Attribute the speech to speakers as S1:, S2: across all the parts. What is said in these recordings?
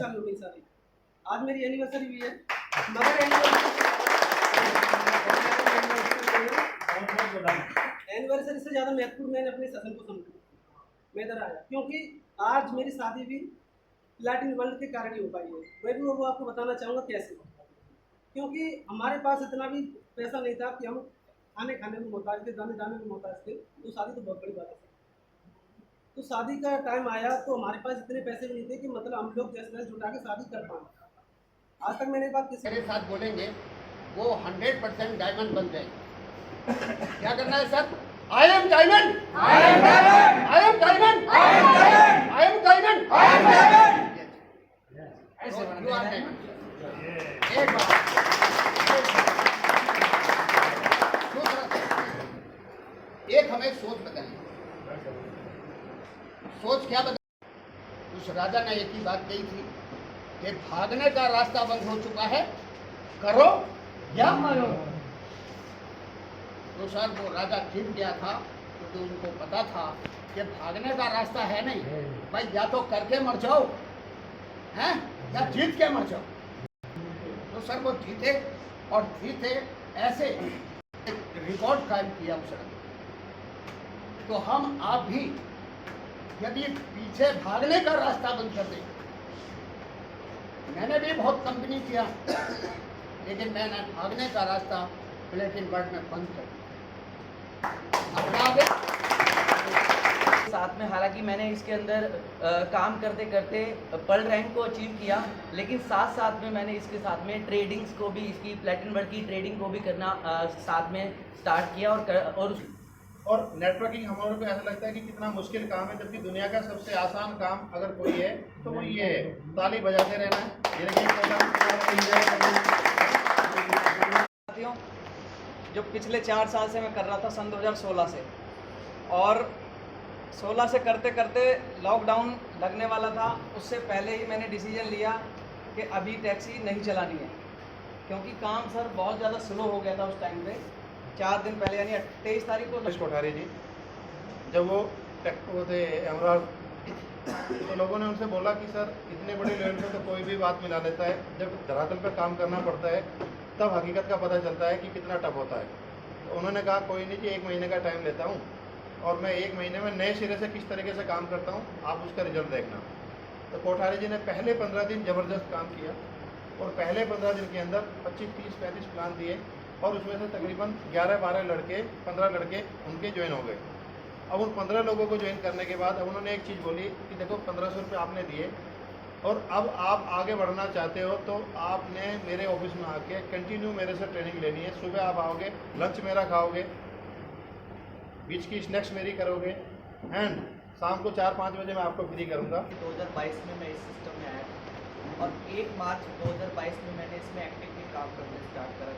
S1: साल हो गई शादी। आज मेरी एनिवर्सरी भी है, मगर एनिवर्सरी से ज़्यादा महत्वपूर्ण मैंने अपने ससुर को समझा। मैं इधर आया क्योंकि आज मेरी शादी भी प्लैटिनम वर्ल्ड के कारण ही हो पाई है। मैं भी वो आपको बताना चाहूँगा कैसे, क्योंकि हमारे पास इतना भी पैसा नहीं था कि हम खाने में मोहताज थे, दाने में मोहताज थे। तो शादी तो बहुत बड़ी बात है। तो शादी का टाइम आया तो हमारे पास इतने पैसे भी नहीं थे कि मतलब हम लोग जैसे जुटा के शादी कर पाए। आज तक मैंने बात किसी
S2: मेरे साथ बोलेंगे वो 100% डायमंड बन जाएंगे। क्या करना है sir? I am diamond, I am diamond, I am diamond, I am diamond, I am diamond, I am diamond. ऐसे यू आर डायमंड। एक बात एक हमें सोच बदलनी। सोच क्या बदल? उस राजा ने एक ही बात कही थी कि भागने का रास्ता बंद हो चुका है, करो या मरो। तो सर वो राजा जीत गया था क्योंकि तो उनको पता था कि भागने का रास्ता है नहीं भाई, या तो करके मर जाओ हैं या जीत के मर जाओ। तो सर वो जीते और जीते ऐसे एक रिकॉर्ड कायम किया उस राजा। तो हम आप भी यदि पीछे भागने का रास्ता बंद कर दें, मैंने भी बहुत कंपनी किया लेकिन मैंने भागने का रास्ता प्लेटिन वर्ल्ड में बंद कर दिया।
S3: साथ में हालांकि मैंने इसके अंदर काम करते करते वर्ल्ड रैंक को अचीव किया, लेकिन साथ साथ में मैंने इसके साथ में ट्रेडिंग्स को भी, इसकी प्लेटिन वर्ल्ड की ट्रेडिंग को भी करना साथ में स्टार्ट किया।
S4: और नेटवर्किंग हमारे को ऐसा लगता है कि कितना मुश्किल काम है, जबकि दुनिया का सबसे आसान काम अगर कोई है तो वो ये है, ताली बजाते रहना है।
S5: जो पिछले 4 साल से मैं कर रहा था, सन 2016 से, और 16 से करते करते लॉकडाउन लगने वाला था। उससे पहले ही मैंने डिसीजन लिया कि अभी टैक्सी नहीं चलानी है, क्योंकि काम सर बहुत ज़्यादा स्लो हो गया था उस टाइम पे। 4 दिन पहले यानी 23 तारीख को
S4: कोठारी जी जब वो थे एमराल्ड, तो लोगों ने उनसे बोला कि सर इतने बड़े लेवल पे तो कोई भी बात मिला लेता है, जब धरातल पे काम करना पड़ता है तब हकीकत का पता चलता है कि कितना टफ होता है। तो उन्होंने कहा कोई नहीं जी, 1 महीने का टाइम लेता हूँ और मैं 1 महीने में नए सिरे से किस तरीके से काम करता हूँ, आप उसका रिजल्ट देखना। तो कोठारी जी ने पहले 15 दिन ज़बरदस्त काम किया और पहले 15 दिन के अंदर 25, 30, 35 प्लान दिए और उसमें से तकरीबन 11-12 लड़के, 15 लड़के उनके ज्वाइन हो गए। अब उन 15 लोगों को ज्वाइन करने के बाद अब उन्होंने एक चीज़ बोली कि देखो 1500 रुपये आपने दिए और अब आप आगे बढ़ना चाहते हो तो आपने मेरे ऑफिस में आके कंटिन्यू मेरे से ट्रेनिंग लेनी है। सुबह आप आओगे, लंच मेरा खाओगे, बीच की स्नैक्स मेरी करोगे एंड शाम को 4-5 बजे मैं आपको फ्री करूँगा।
S3: 2022 में मैं इस सिस्टम में आया और 1 मार्च 2022 में मैंने इसमें एक्टिवली काम करना स्टार्ट करा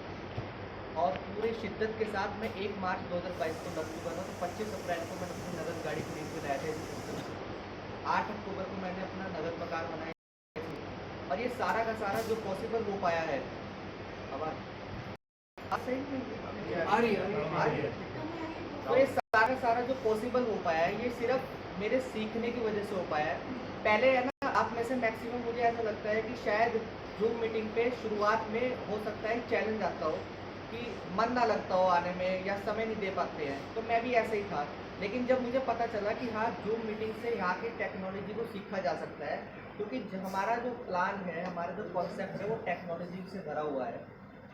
S3: और पूरे शिद्दत के साथ मैं 1 मार्च 2022 को लग चुका था। तो 25 अप्रैल को मैंने अपनी नगद गाड़ी खरीद के लाया था इस सिस्टम से। 8 अक्टूबर को मैंने अपना नगद मकान बनाया और ये सारा का सारा जो पॉसिबल हो पाया है, अब तो ये सारा का सारा जो पॉसिबल हो पाया है, ये सिर्फ मेरे सीखने की वजह से हो पाया है। पहले है ना, आप में से मैक्सिमम मुझे ऐसा लगता है कि शायद जूम मीटिंग पे शुरुआत में हो सकता है चैलेंज आता हो कि मन ना लगता हो आने में या समय नहीं दे पाते हैं, तो मैं भी ऐसे ही था। लेकिन जब मुझे पता चला कि हाँ, जूम मीटिंग से यहाँ की टेक्नोलॉजी को सीखा जा सकता है, क्योंकि हमारा जो प्लान है, हमारा जो कॉन्सेप्ट है, वो टेक्नोलॉजी से भरा हुआ है।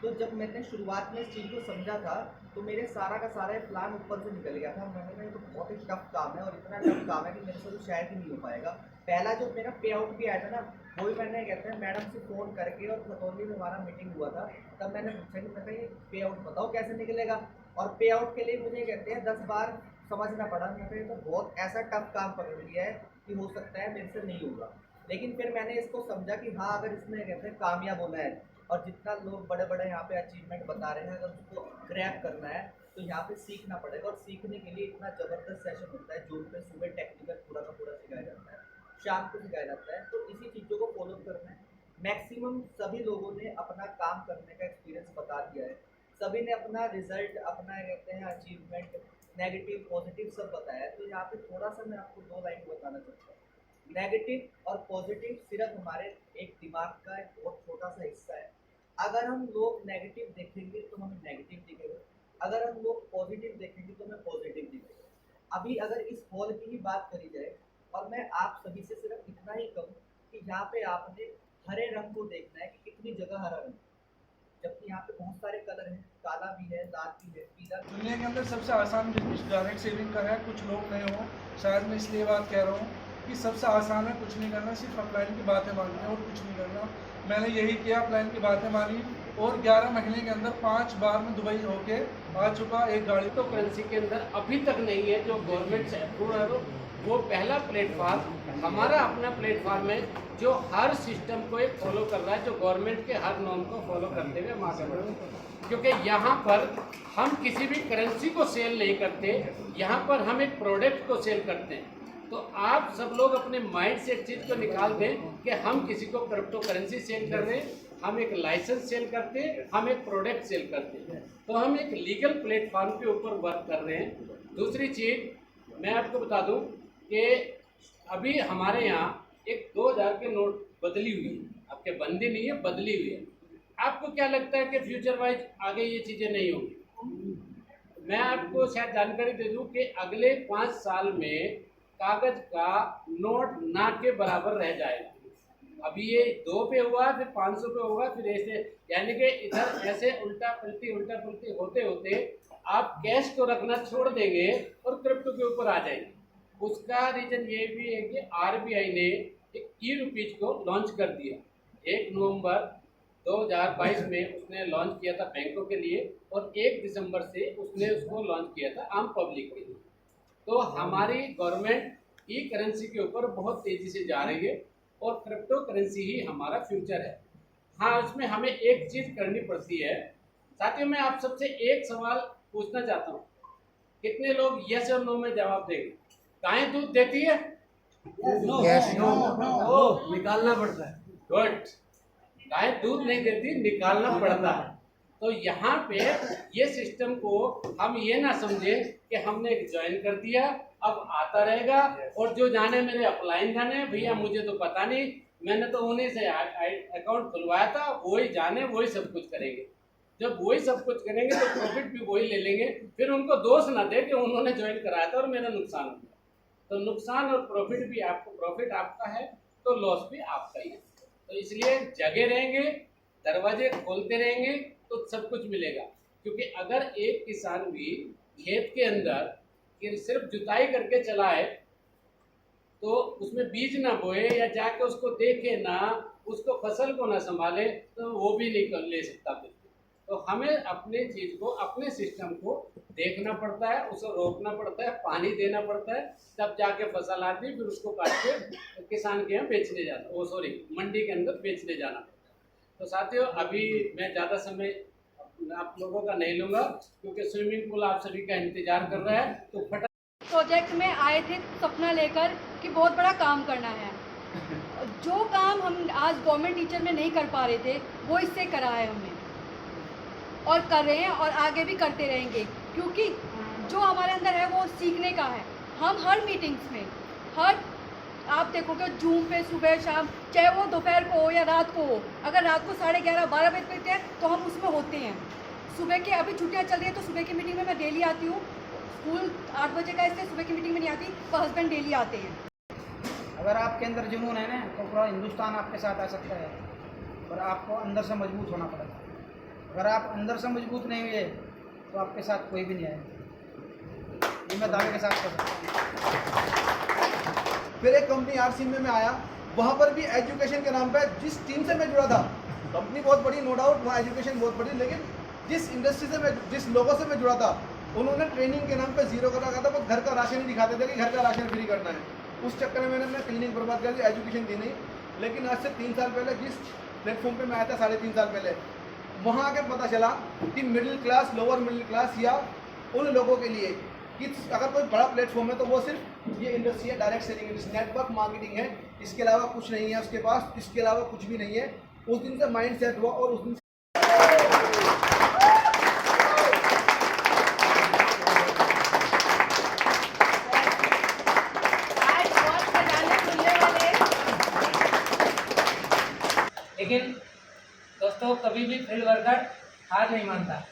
S3: तो जब मैंने शुरुआत में इस चीज़ को समझा था तो मेरे सारा का सारा प्लान ऊपर से निकल गया था। मैंने कहा ये तो बहुत ही टफ काम है और इतना टफ काम है कि मेरे से तो शायद ही नहीं हो पाएगा। पहला जो मेरा पे आउट भी आया था ना, वो भी मैंने कहते हैं मैडम से फ़ोन करके, और खतौली में हमारा मीटिंग हुआ था, तब मैंने पूछा कि मैं ये पे आउट बताओ कैसे निकलेगा। और पे आउट के लिए मुझे कहते हैं 10 बार समझना पड़ा। मैं तो बहुत ऐसा टफ काम पकड़ लिया है कि हो सकता है मेरे से नहीं होगा। लेकिन फिर मैंने इसको समझा कि हाँ, अगर इसमें कहते हैं कामयाब होना है और जितना लोग बड़े बड़े यहाँ पे अचीवमेंट बता रहे हैं, अगर उसको क्रैक करना है तो यहाँ पे सीखना पड़ेगा। और सीखने के लिए इतना ज़बरदस्त सेशन होता है, जूम पे सुबह टेक्निकल पूरा का पूरा सिखाया जाता है, शाम को सिखाया जाता है। तो इसी चीज़ों को फॉलो करना है। मैक्सिमम सभी लोगों ने अपना काम करने का एक्सपीरियंस बता दिया है, सभी ने अपना रिजल्ट, अपना कहते हैं अचीवमेंट, नेगेटिव पॉजिटिव सब बताया है। तो यहाँ पे थोड़ा सा मैं आपको 2 लाइन बताना चाहता हूँ। नेगेटिव और पॉजिटिव सिर्फ हमारे दिमाग का एक बहुत छोटा सा हिस्सा है। अगर हम लोग नेगेटिव देखेंगे तो हमें नेगेटिव दिखेगा, अगर हम लोग पॉजिटिव देखेंगे तो हमें पॉजिटिव दिखेगा। अभी अगर इस हॉल की ही बात करी जाए और मैं आप सभी से सिर्फ इतना ही कहूँ कि यहाँ पे आपने हरे रंग को देखना है कि कितनी जगह हरा रंग, जबकि यहाँ पे बहुत सारे कलर हैं, काला भी है, लाल भी है, पीला भी है।
S6: दुनिया के अंदर सबसे आसान बिजनेस डायरेक्ट सेविंग का है। कुछ लोग नए हों, शायद मैं इसलिए बात कह रहा हूँ कि सबसे आसान है, कुछ नहीं करना, सिर्फ अपलाइन की बातें माननी है और कुछ नहीं करना। मैंने यही किया, अपलाइन की बातें मानी और 11 महीने के अंदर 5 बार में दुबई होके आ चुका एक गाड़ी।
S7: तो करेंसी के अंदर अभी तक नहीं है जो गवर्नमेंट से अप्रूव है। वो पहला प्लेटफार्म हमारा अपना प्लेटफार्म है जो हर सिस्टम को एक फॉलो कर रहा है, जो गवर्नमेंट के हर नॉर्म को फॉलो करते हुए हम आगे बढ़ रहे हैं। क्योंकि यहाँ पर हम किसी भी करेंसी को सेल नहीं करते, यहाँ पर हम एक प्रोडक्ट को सेल करते हैं। तो आप सब लोग अपने माइंड से एक चीज़ को निकाल दें कि हम किसी को क्रिप्टो करेंसी सेल कर रहे हैं, हम एक लाइसेंस सेल करते हैं, हम एक प्रोडक्ट सेल करते हैं। तो हम एक लीगल प्लेटफॉर्म के ऊपर वर्क कर रहे हैं। दूसरी चीज़ मैं आपको बता दूं कि अभी हमारे यहाँ एक 2000 के नोट बदली हुई है, आपके बंदी नहीं है, बदली हुई है। आपको क्या लगता है कि फ्यूचर वाइज आगे ये चीज़ें नहीं होंगी? मैं आपको शायद जानकारी दे दूं कि अगले 5 साल में कागज का नोट ना के बराबर रह जाएगा। अभी ये 2 पे हुआ, फिर 500 पे होगा, फिर ऐसे, यानी कि इधर ऐसे उल्टा पलटी होते होते आप कैश को रखना छोड़ देंगे और क्रिप्टो के ऊपर आ जाएंगे। उसका रीजन ये भी है कि आरबीआई ने एक ई-रुपीज को लॉन्च कर दिया। 1 नवंबर 2022 में उसने लॉन्च किया था बैंकों के लिए और 1 दिसंबर से उसने उसको लॉन्च किया था आम पब्लिक के लिए। तो हमारी गवर्नमेंट ई करेंसी के ऊपर बहुत तेज़ी से जा रही है और क्रिप्टो करेंसी ही हमारा फ्यूचर है। हाँ, उसमें हमें एक चीज़ करनी पड़ती है। साथियों, मैं आप सबसे एक सवाल पूछना चाहता हूँ, कितने लोग यस और नो में जवाब देंगे? गाय दूध देती है? नो। निकालना पड़ता है। गुड। गाय दूध नहीं देती, निकालना पड़ता है। तो यहाँ पे ये सिस्टम को हम ये ना समझे कि हमने ज्वाइन कर दिया, अब आता रहेगा और जो जाने मेरे अपलाइन जाने, भैया मुझे तो पता नहीं, मैंने तो उन्हीं से अकाउंट खुलवाया था, वही जाने, वही सब कुछ करेंगे। जब वही सब कुछ करेंगे तो प्रॉफिट भी वही ले लेंगे, फिर उनको दोष ना दे कि उन्होंने ज्वाइन कराया था और मेरा नुकसान हो गया। तो नुकसान और प्रॉफिट भी आपको, प्रॉफिट आपका है तो लॉस भी आपका ही है। तो इसलिए जगे रहेंगे, दरवाजे खोलते रहेंगे तो सब कुछ मिलेगा। क्योंकि अगर एक किसान भी खेत के अंदर सिर्फ जुताई करके चला है तो उसमें बीज ना बोए या जाके उसको देखे ना, उसको फसल को ना संभाले, तो वो भी नहीं ले सकता कुछ। तो हमें अपने चीज़ को, अपने सिस्टम को देखना पड़ता है, उसे रोकना पड़ता है, पानी देना पड़ता है, तब जाके फसल आती है, फिर उसको काट के किसान के यहाँ बेचने जाता, मंडी के अंदर बेचने जाना पड़ता है। तो साथियों, अभी मैं ज़्यादा समय आप लोगों का नहीं लूँगा क्योंकि स्विमिंग पूल आप सभी का इंतजार कर रहा है। तो
S8: प्रोजेक्ट में आए थे सपना लेकर कि बहुत बड़ा काम करना है। जो काम हम आज गवर्नमेंट टीचर में नहीं कर पा रहे थे वो इससे करा है हमने, और कर रहे हैं और आगे भी करते रहेंगे। क्योंकि जो हमारे अंदर है वो सीखने का है। हम हर मीटिंग्स में, आप देखोगे जूम पे सुबह शाम, चाहे वो दोपहर को हो या रात को हो, अगर रात को 11:30-12 बजे तक है तो हम उसमें होते हैं। सुबह के अभी छुट्टियां चल रही है तो सुबह की मीटिंग में मैं डेली आती हूँ। स्कूल 8 बजे का, इसलिए सुबह की मीटिंग में नहीं आती, पर हस्बैंड डेली आते हैं।
S9: अगर आपके अंदर जुनून है ना तो पूरा हिंदुस्तान आपके साथ आ सकता है, पर आपको अंदर से मजबूत होना पड़ेगा। अगर आप अंदर से मजबूत नहीं हुए तो आपके साथ कोई भी नहीं आएगा, ये मैं दावे के साथ कर सकता हूँ।
S10: फिर एक कंपनी आरसी में मैं आया, वहाँ पर भी एजुकेशन के नाम पे जिस टीम से मैं जुड़ा था, कंपनी बहुत बड़ी नो डाउट, वहाँ एजुकेशन बहुत बड़ी, लेकिन जिस इंडस्ट्री से मैं, जिस लोगों से मैं जुड़ा था, उन्होंने ट्रेनिंग के नाम पे जीरो कर रखा था। वो घर का राशन ही दिखाते थे कि घर का राशन फ्री करना है। उस चक्कर में मैंने अपना क्लिनिक बर्बाद कर दी, एजुकेशन दी नहीं। लेकिन आज से 3 साल पहले जिस प्लेटफॉर्म पे मैं आया था, 3.5 साल पहले, वहाँ आके पता चला कि middle class, lower middle class या उन लोगों के लिए कि अगर कोई बड़ा प्लेटफॉर्म है तो वो सिर्फ ये इंडस्ट्री है, direct selling industry, network marketing है, इसके अलावा कुछ नहीं है उसके पास, इसके अलावा कुछ भी नहीं है। उस दिन से माइंड सेट हुआ और उस दिन
S11: लेकिन दोस्तों कभी भी फील्ड वर्कर हार नहीं मानता।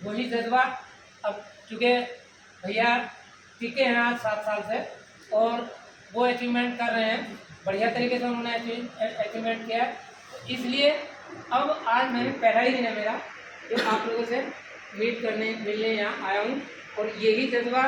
S11: वही जज्बा अब चूँकि भैया टिके हैं आज 7 साल से और वो अचीवमेंट कर रहे हैं, बढ़िया तरीके से उन्होंने अचीवमेंट किया है। इसलिए अब आज मैंने पहला ही दिन है मेरा जो आप लोगों से मिलने यहाँ आया हूँ और यही जज्बा